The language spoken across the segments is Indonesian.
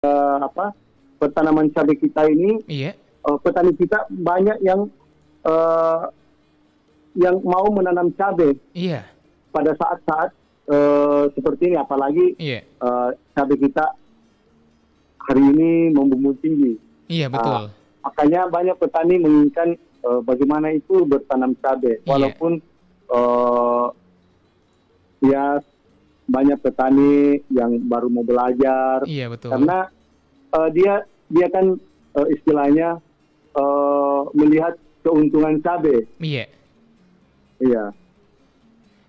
apa tanaman cabai kita ini, Iya. petani kita banyak eh, yang mau menanam cabai Iya. pada saat-saat seperti ini, apalagi Iya. cabai kita hari ini membumbung tinggi. Iya, betul. Makanya banyak petani menginginkan bagaimana itu bertanam cabai, Iya. walaupun ya banyak petani yang baru mau belajar, Iya, betul. karena dia kan istilahnya melihat keuntungan cabai. Iya. Iya.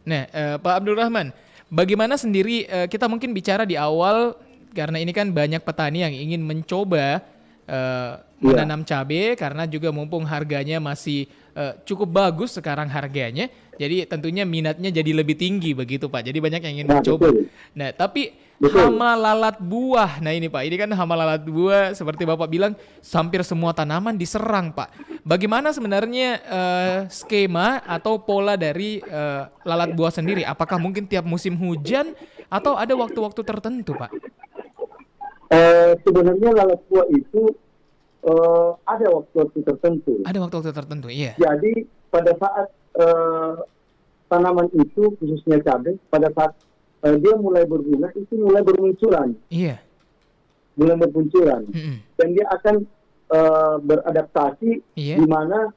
Nah, Pak Abdul Rahman, bagaimana sendiri kita mungkin bicara di awal karena ini kan banyak petani yang ingin mencoba menanam cabai karena juga mumpung harganya masih cukup bagus sekarang harganya, jadi tentunya minatnya jadi lebih tinggi begitu Pak. Jadi banyak yang ingin mencoba. Betul. Nah, tapi Betul. hama lalat buah. Nah ini Pak, ini kan hama lalat buah seperti Bapak bilang hampir semua tanaman diserang Pak. Bagaimana sebenarnya skema atau pola dari lalat buah sendiri? Apakah mungkin tiap musim hujan atau ada waktu-waktu tertentu Pak? Sebenarnya lalat buah itu ada waktu-waktu tertentu. Ada waktu-waktu tertentu, iya. Jadi pada saat tanaman itu, khususnya cabai, pada saat dia mulai berbunga, itu mulai bermunculan. Iya. Mulai bermunculan. Mm-mm. Dan dia akan beradaptasi, Iya. di mana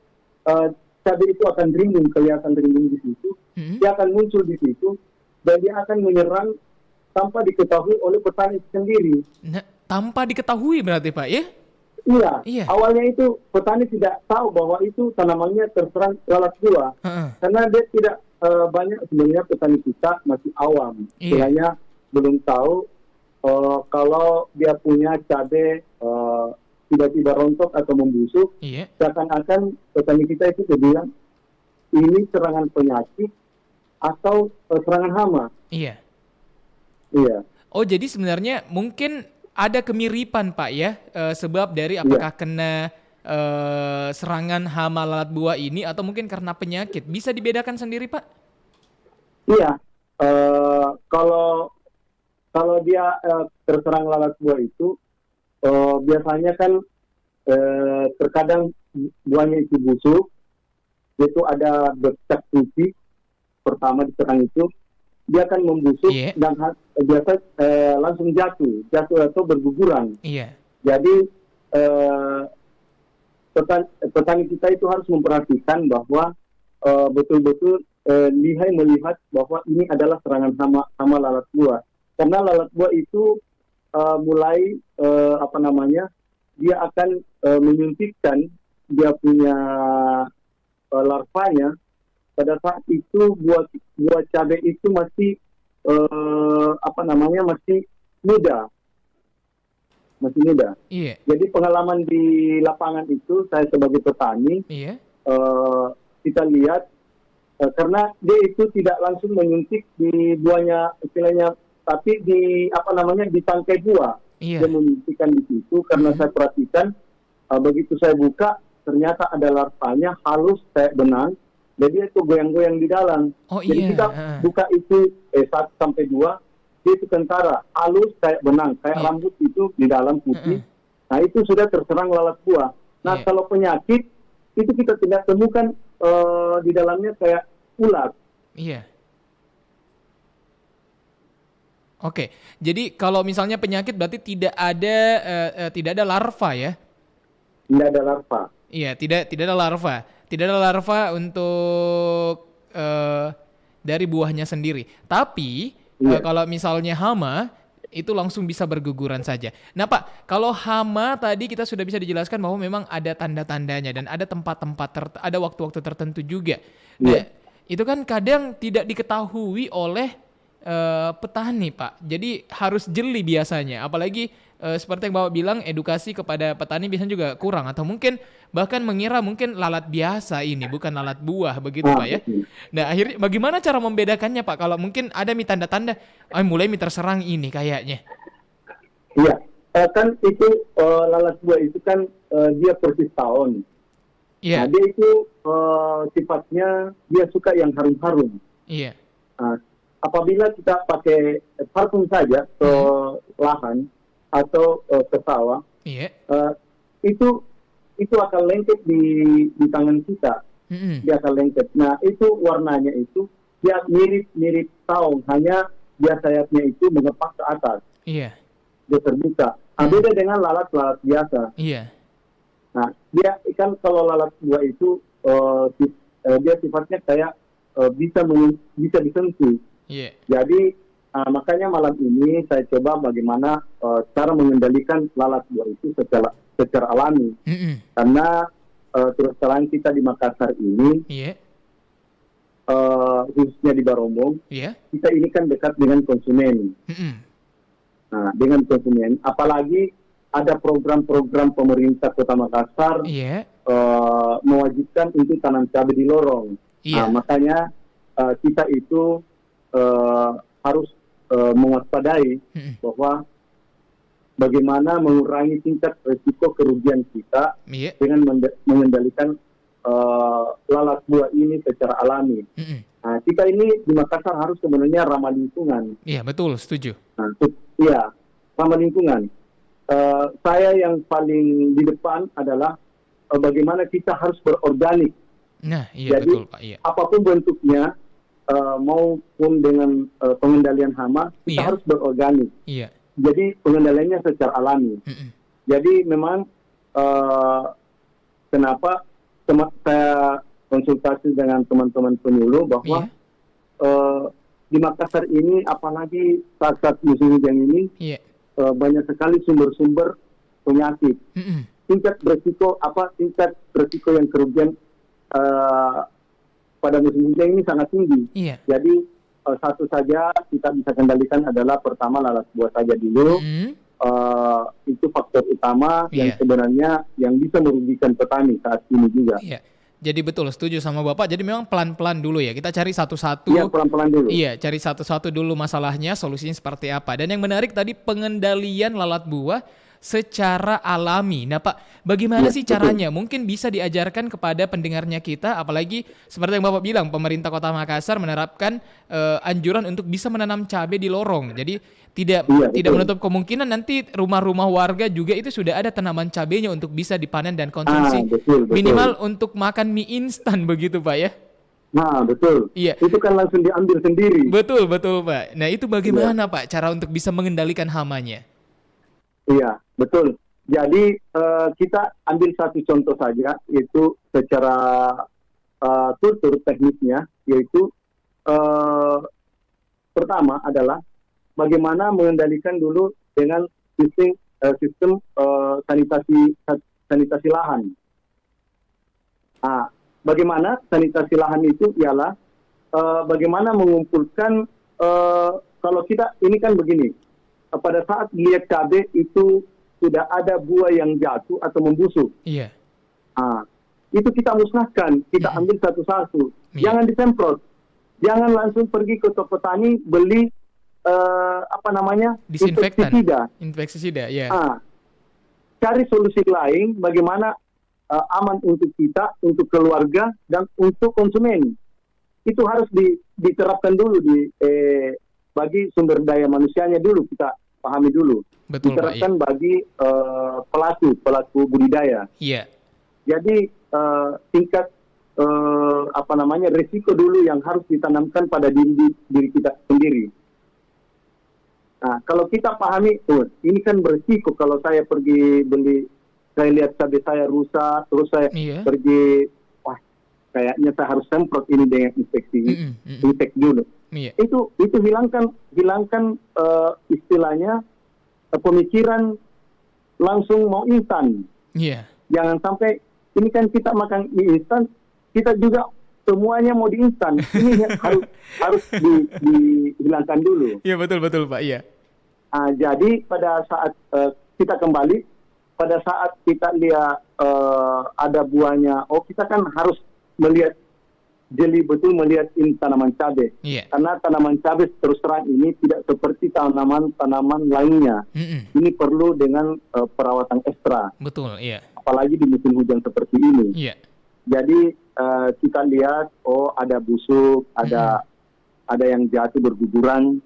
cabai itu akan rimbun, kelihatan rimbun di situ. Mm-mm. Dia akan muncul di situ, dan dia akan menyerang tanpa diketahui oleh petani sendiri. Nah, tanpa diketahui berarti Pak ya? Iya, Iya. awalnya itu petani tidak tahu bahwa itu tanamannya terserang lalat buah. Heeh. Karena dia tidak banyak, sebenarnya petani kita masih awam. Iya. Istilahnya belum tahu kalau dia punya cabai tiba-tiba rontok atau membusuk, Iya. seakan-akan petani kita itu bilang ini serangan penyakit atau serangan hama. Iya. Iya. Oh, jadi sebenarnya mungkin ada kemiripan Pak ya, sebab dari apakah kena serangan hama lalat buah ini atau mungkin karena penyakit. Bisa dibedakan sendiri Pak? Iya, kalau dia terserang lalat buah itu biasanya kan terkadang buahnya itu busuk, itu ada bercak putih pertama diserang itu, dia akan membusuk. Iya. Dan biasa langsung jatuh atau berguguran. Iya. Jadi petani kita itu harus memperhatikan bahwa betul-betul lihai melihat bahwa ini adalah serangan hama lalat buah. Karena lalat buah itu mulai dia akan menyuntikkan dia punya larvanya pada saat itu buah cabai itu masih masih muda. Masih muda. Iya. Jadi pengalaman di lapangan itu saya sebagai petani, Iya. kita lihat karena dia itu tidak langsung menyuntik di buahnya istilahnya, tapi di di tangkai buah. Iya. Dia menyuntikkan di situ karena saya perhatikan begitu saya buka ternyata ada larvanya halus kayak benang. Jadi itu goyang-goyang di dalam. Oh Jadi iya. kita buka itu 1 sampai 2, dia itu kentara, halus kayak benang, kayak Iya. rambut itu di dalam putih. Nah itu sudah terserang lalat buah. Nah Iya. kalau penyakit itu kita tidak temukan di dalamnya kayak ulat. Iya. Oke. Jadi kalau misalnya penyakit berarti tidak ada larva ya? Tidak ada larva. Iya, tidak ada larva. Tidak ada larva untuk dari buahnya sendiri. Tapi kalau misalnya hama itu langsung bisa berguguran saja. Nah Pak, kalau hama tadi kita sudah bisa dijelaskan bahwa memang ada tanda-tandanya dan ada tempat-tempat ada waktu-waktu tertentu juga. Nah, itu kan kadang tidak diketahui oleh petani Pak. Jadi harus jeli biasanya. Apalagi seperti yang Bapak bilang, edukasi kepada petani biasanya juga kurang atau mungkin bahkan mengira mungkin lalat biasa ini bukan lalat buah begitu Pak ya. Nah akhirnya bagaimana cara membedakannya Pak kalau mungkin ada tanda-tanda mulai terserang ini kayaknya. Iya, kan itu lalat buah itu kan dia persis tahun. Iya. Nah, dia itu sifatnya dia suka yang harum-harum. Iya. Nah, apabila kita pakai parfum saja ke lahan, atau ke sawah, Iya. itu akan lengket di tangan kita. Dia akan lengket. Nah, itu warnanya itu dia mirip saung, hanya dia sayapnya itu mengepak ke atas. Iya. Dia terbuka. Beda dengan lalat biasa. Iya. Nah, dia kan kalau lalat buah itu dia sifatnya kayak bisa disentuh. Iya. Jadi makanya malam ini saya coba bagaimana cara mengendalikan lalat buah itu secara alami. Karena terus terang kita di Makassar ini, khususnya di Barombong, kita ini kan dekat dengan konsumen. Nah, dengan konsumen, apalagi ada program-program pemerintah Kota Makassar mewajibkan untuk tanam cabai di lorong. Nah, makanya kita itu harus mewaspadai bahwa bagaimana mengurangi tingkat risiko kerugian kita dengan mengendalikan lalat buah ini secara alami. Nah, kita ini di Makassar harus sebenarnya ramah lingkungan. Iya, betul, setuju. Nah, iya, ramah lingkungan. Saya yang paling di depan adalah bagaimana kita harus berorganik. Nah, iya. Jadi, betul, Pak. Iya. Apapun bentuknya, maupun dengan pengendalian hama, kita harus berorganik. Iya. Jadi pengendaliannya secara alami. Jadi memang kenapa saya konsultasi dengan teman-teman penyuluh bahwa di Makassar ini, apalagi saat musim hujan ini, banyak sekali sumber-sumber penyakit. Tingkat resiko yang kerugian pada musim hujan ini sangat tinggi. Jadi satu saja kita bisa kendalikan adalah pertama lalat buah saja dulu. Itu faktor utama yang sebenarnya yang bisa merugikan petani saat ini juga. Jadi betul, setuju sama Bapak. Jadi memang pelan-pelan dulu ya. Kita cari satu-satu. Iya, pelan-pelan dulu. Iya, cari satu-satu dulu masalahnya, solusinya seperti apa. Dan yang menarik tadi pengendalian lalat buah secara alami. Nah Pak, bagaimana sih caranya? Mungkin bisa diajarkan kepada pendengarnya kita, apalagi seperti yang Bapak bilang, pemerintah Kota Makassar menerapkan anjuran untuk bisa menanam cabai di lorong. Jadi tidak menutup kemungkinan nanti rumah-rumah warga juga itu sudah ada tanaman cabainya untuk bisa dipanen dan konsumsi. Betul. Minimal untuk makan mie instan begitu Pak ya? Nah, betul. Iya. Itu kan langsung diambil sendiri. Betul Pak. Nah itu bagaimana Pak cara untuk bisa mengendalikan hamanya? Iya, betul. Jadi kita ambil satu contoh saja, yaitu secara kultur teknisnya, yaitu pertama adalah bagaimana mengendalikan dulu dengan sistem sanitasi lahan. Nah, bagaimana sanitasi lahan itu ialah bagaimana mengumpulkan kalau kita ini kan begini. Pada saat lihat cabai itu sudah ada buah yang jatuh atau membusuk. Iya. Itu kita musnahkan, kita ambil satu-satu. Jangan disemprot. Jangan langsung pergi ke toko petani beli disinfektan. Insektisida, ya. Cari solusi lain bagaimana aman untuk kita, untuk keluarga dan untuk konsumen. Itu harus diterapkan dulu bagi sumber daya manusianya dulu, kita pahami dulu. Betul, diterapkan Pak, bagi pelaku budidaya. Iya. Jadi tingkat risiko dulu yang harus ditanamkan pada diri kita sendiri. Nah, kalau kita pahami, ini kan berisiko kalau saya pergi beli, saya lihat cabai saya rusak, terus saya pergi, kayaknya saya harus semprot ini dengan insek dulu. Itu hilangkan istilahnya pemikiran langsung mau instan. Jangan sampai ini kan kita makan mie instan, kita juga semuanya mau di instan. Ini harus dihilangkan dulu. Iya, betul Pak. Iya. Jadi pada saat kita kembali, pada saat kita lihat ada buahnya, kita kan harus melihat jeli betul, melihat ini tanaman cabai. Karena tanaman cabai terus terang ini tidak seperti tanaman lainnya. Ini perlu dengan perawatan ekstra. Betul, iya. Apalagi di musim hujan seperti ini. Jadi kita lihat, ada busuk, ada yang jatuh berguguran.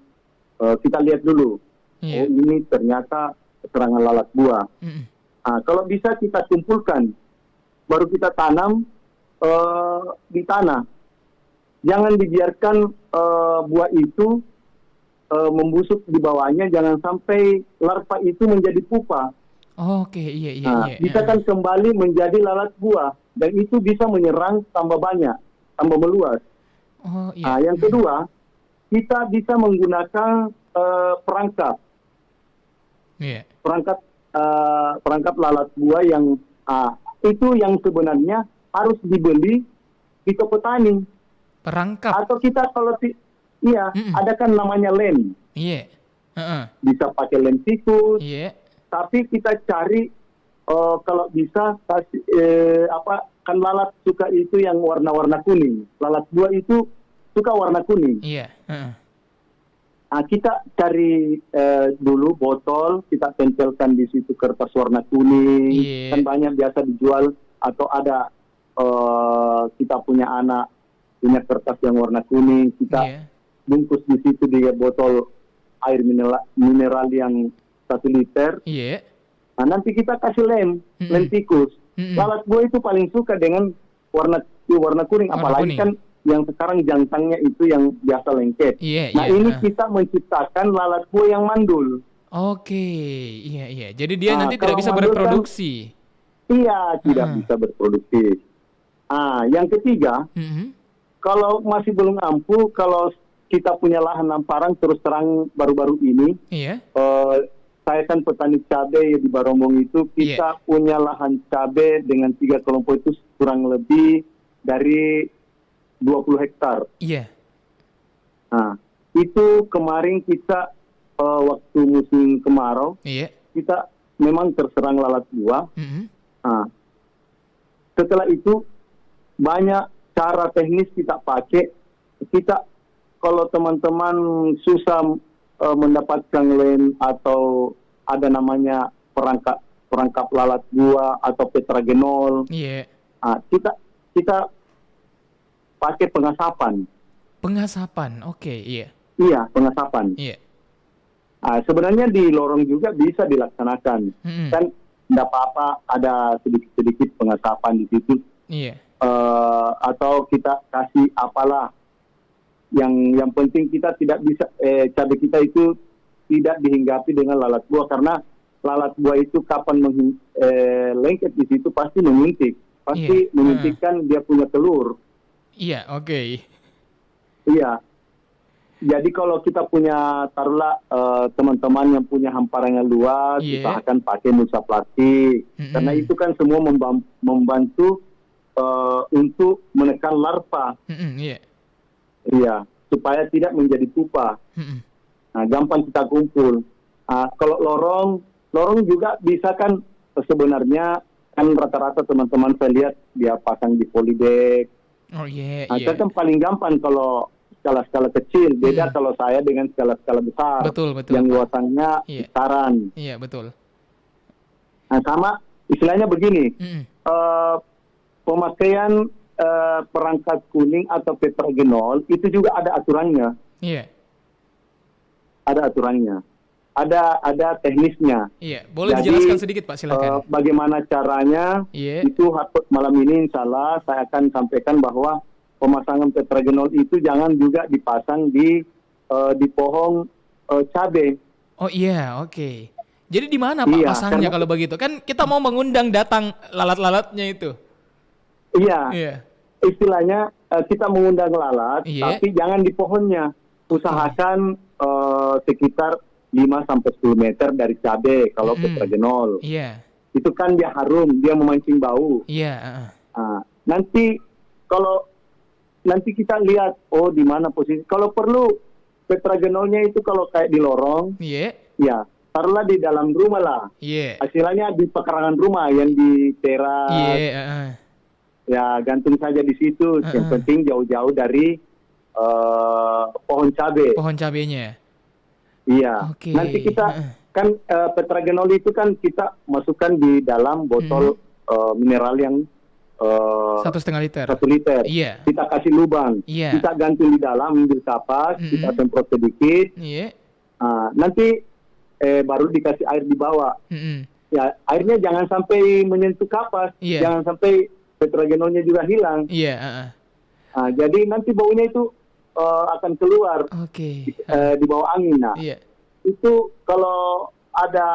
Kita lihat dulu. Ini ternyata serangan lalat buah. Kalau bisa kita kumpulkan, baru kita tanam di tanah. Jangan dibiarkan buah itu membusuk di bawahnya, jangan sampai larva itu menjadi pupa. Oke, iya. Bisa kan kembali menjadi lalat buah, dan itu bisa menyerang tambah banyak, tambah meluas. Oh, iya. Yang kedua, kita bisa menggunakan perangkap. Iya. Perangkap lalat buah yang itu yang sebenarnya harus dibeli di toko tani. Perangkap. Atau kita kalau ada kan namanya lem. Iya. Bisa pakai lem tikus. Iya. Tapi kita cari kalau bisa kasih kan lalat suka itu yang warna-warna kuning. Lalat buah itu suka warna kuning. Iya. Kita cari dulu botol, kita tempelkan di situ kertas warna kuning. Yeah. Kan banyak biasa dijual, atau ada kita punya anak punya kertas yang warna kuning, kita bungkus di situ di botol air mineral yang 1 liter. Iya. Nanti kita kasih lem tikus. Lalat buah itu paling suka dengan warna kuning, apalagi kan yang sekarang jangkangnya itu yang biasa lengket. Ini kita menciptakan lalat buah yang mandul. Oke, iya. Jadi dia nanti tidak bisa berproduksi. Tidak bisa berproduksi. Yang ketiga, kalau masih belum ampuh, kalau kita punya lahan hamparan, terus terang baru-baru ini, saya kan petani cabai di Barombong itu, kita punya lahan cabai dengan 3 kelompok itu kurang lebih dari 20 hektar. Iya. Itu kemarin kita waktu musim kemarau, kita memang terserang lalat buah. Setelah itu banyak cara teknis kita pakai. Kita kalau teman-teman susah mendapatkan lem atau ada namanya perangkap lalat buah atau tetragenol, kita pakai pengasapan. Pengasapan, oke, iya. Iya, pengasapan. Iya. Sebenarnya di lorong juga bisa dilaksanakan. Kan tidak apa-apa ada sedikit-sedikit pengasapan di situ. Iya. Atau kita kasih apalah. Yang penting kita tidak bisa cabai kita itu tidak dihinggapi dengan lalat buah, karena lalat buah itu kapan lengket di situ pasti menyuntik, pasti menyuntikkan dia punya telur. Iya, oke. Iya. Jadi kalau kita punya taruhlah teman-teman yang punya hamparan yang luas, kita akan pakai mulsa plastik, karena itu kan semua membantu untuk menekan larva. Iya, supaya tidak menjadi pupa. Gampang kita kumpul. Kalau lorong juga bisa kan, sebenarnya kan rata-rata teman-teman saya lihat dia pasang di polybag. Kan paling gampang kalau skala-skala kecil. Beda kalau saya dengan skala-skala besar. Betul. Yang luasannya besaran. Iya, betul. Sama istilahnya begini. Pemakaian perangkat kuning atau tetragenol itu juga ada aturannya. Iya. Ada aturannya. Ada teknisnya. Iya, boleh dijelaskan sedikit Pak, silakan. Bagaimana caranya? Itu malam ini insya Allah saya akan sampaikan bahwa pemasangan tetragenol itu jangan juga dipasang di pohon cabai. Oh iya, oke. Jadi di mana Pak pasangnya kalau begitu? Kan kita mau mengundang datang lalat-lalatnya itu. Iya. Istilahnya kita mengundang lalat, tapi jangan di pohonnya. Usahakan sekitar 5-10 meter dari cabai kalau tetragenol. Iya. Itu kan dia harum, dia memancing bau. Iya. Nanti kita lihat di mana posisi. Kalau perlu tetragenolnya itu kalau kayak di lorong, ya taruhlah di dalam rumah lah. Hasilnya di pekarangan rumah yang di teras. Ya gantung saja di situ. Yang penting jauh-jauh dari pohon cabai. Pohon cabainya. Iya. Nanti kita kan tetragenol itu kan kita masukkan di dalam botol mineral yang 1,5 liter. 1 liter. Iya. Kita kasih lubang. Iya. Kita gantung di dalam, ambil kapas, kita semprot sedikit. Iya. Nanti baru dikasih air di bawah. Ya, airnya jangan sampai menyentuh kapas, jangan sampai tetragenolnya juga hilang. Nah, jadi nanti baunya itu akan keluar di bawah angin. Nah, itu kalau ada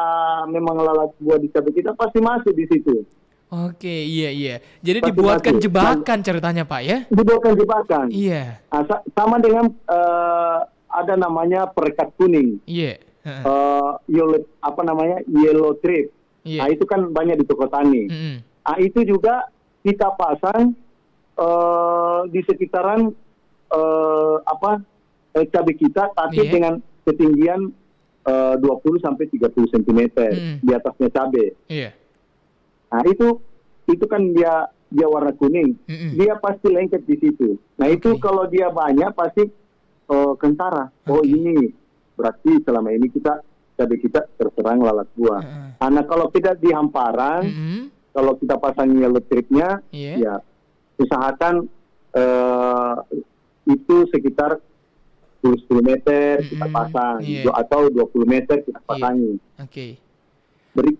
memang lalat buah di cabai kita pasti masuk di situ. Iya. Jadi pasti dibuatkan masuk. Jebakan ceritanya Pak ya? Dibuatkan jebakan. Iya. Nah, sama dengan ada namanya perekat kuning. Yellow trip. Nah, itu kan banyak di toko tani. Nah, itu juga kita pasang di sekitaran cabai kita, tapi dengan ketinggian 20 sampai 30 cm di atasnya cabai. Nah, itu kan dia warna kuning. Dia pasti lengket di situ. Nah, itu kalau dia banyak pasti kentara. Ini berarti selama ini cabai kita terserang lalat buah. Karena kalau tidak di hamparan, kalau kita pasang yellow strip-nya, ya usahakan itu sekitar 10 meter kita pasang, atau 20 meter kita pasangi.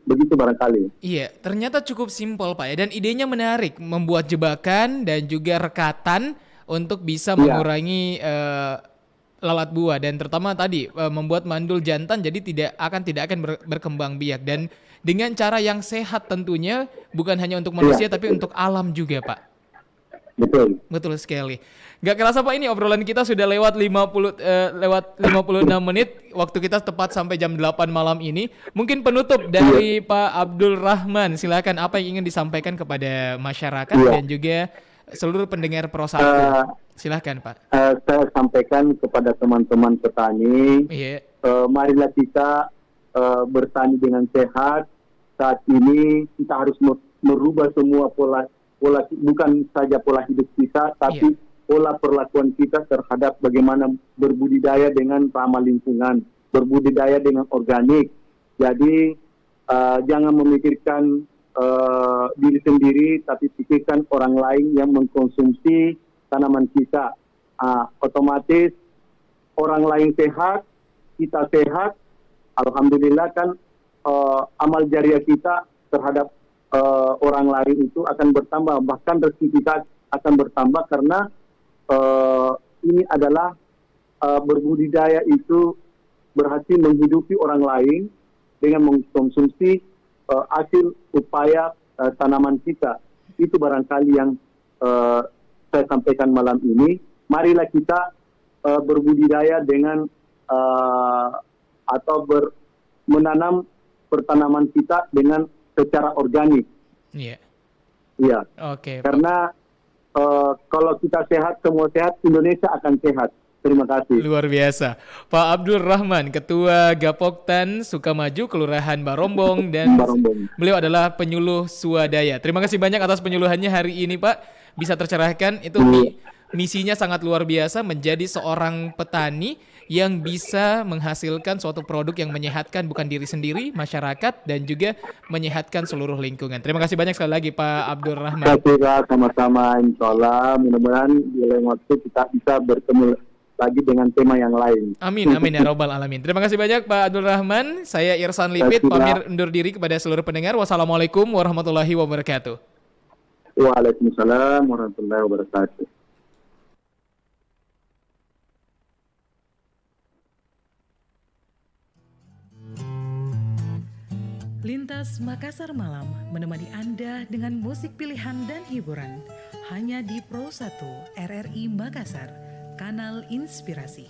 Begitu barangkali. Iya, ternyata cukup simpel Pak ya, dan idenya menarik, membuat jebakan dan juga rekatan untuk bisa mengurangi lalat buah, dan terutama tadi membuat mandul jantan jadi tidak akan berkembang biak, dan dengan cara yang sehat tentunya, bukan hanya untuk manusia tapi untuk alam juga Pak. Betul sekali. Gak kerasa Pak, ini obrolan kita sudah lewat 56 menit. Waktu kita tepat sampai jam 8 malam ini. Mungkin penutup dari Pak Abdul Rahman, silakan, apa yang ingin disampaikan kepada masyarakat dan juga seluruh pendengar Pro 1. Silakan Pak. Saya sampaikan kepada teman-teman petani, marilah kita bertani dengan sehat. Saat ini kita harus merubah semua pola, bukan saja pola hidup kita, tapi pola perlakuan kita terhadap bagaimana berbudidaya dengan ramah lingkungan, berbudidaya dengan organik. Jadi jangan memikirkan diri sendiri, tapi pikirkan orang lain yang mengkonsumsi tanaman kita. Otomatis orang lain sehat, kita sehat. Alhamdulillah kan amal jariah kita terhadap orang lain itu akan bertambah, bahkan rezeki kita akan bertambah, karena ini adalah berbudidaya itu berhasil menghidupi orang lain dengan mengkonsumsi hasil upaya tanaman kita. Itu barangkali yang saya sampaikan malam ini. Marilah kita berbudidaya dengan menanam pertanaman kita dengan secara organik. Karena kalau kita sehat, semua sehat, Indonesia akan sehat. Terima kasih. Luar biasa. Pak Abdul Rahman, Ketua Gapoktan Sukamaju, Kelurahan Barombong, dan beliau adalah penyuluh swadaya. Terima kasih banyak atas penyuluhannya hari ini Pak. Bisa tercerahkan, itu misinya sangat luar biasa, menjadi seorang petani yang bisa menghasilkan suatu produk yang menyehatkan bukan diri sendiri, masyarakat, dan juga menyehatkan seluruh lingkungan. Terima kasih banyak sekali lagi Pak Abdul Rahman. Terima kasih, sama-sama. Insyaallah mudah-mudahan di lain waktu kita bisa bertemu lagi dengan tema yang lain. Amin ya robbal alamin. Terima kasih banyak Pak Abdul Rahman. Saya Irsan Lipit, pamit undur diri kepada seluruh pendengar. Wassalamualaikum warahmatullahi wabarakatuh. Waalaikumsalam warahmatullahi wabarakatuh. Lintas Makassar Malam menemani Anda dengan musik pilihan dan hiburan hanya di Pro 1 RRI Makassar, kanal inspirasi.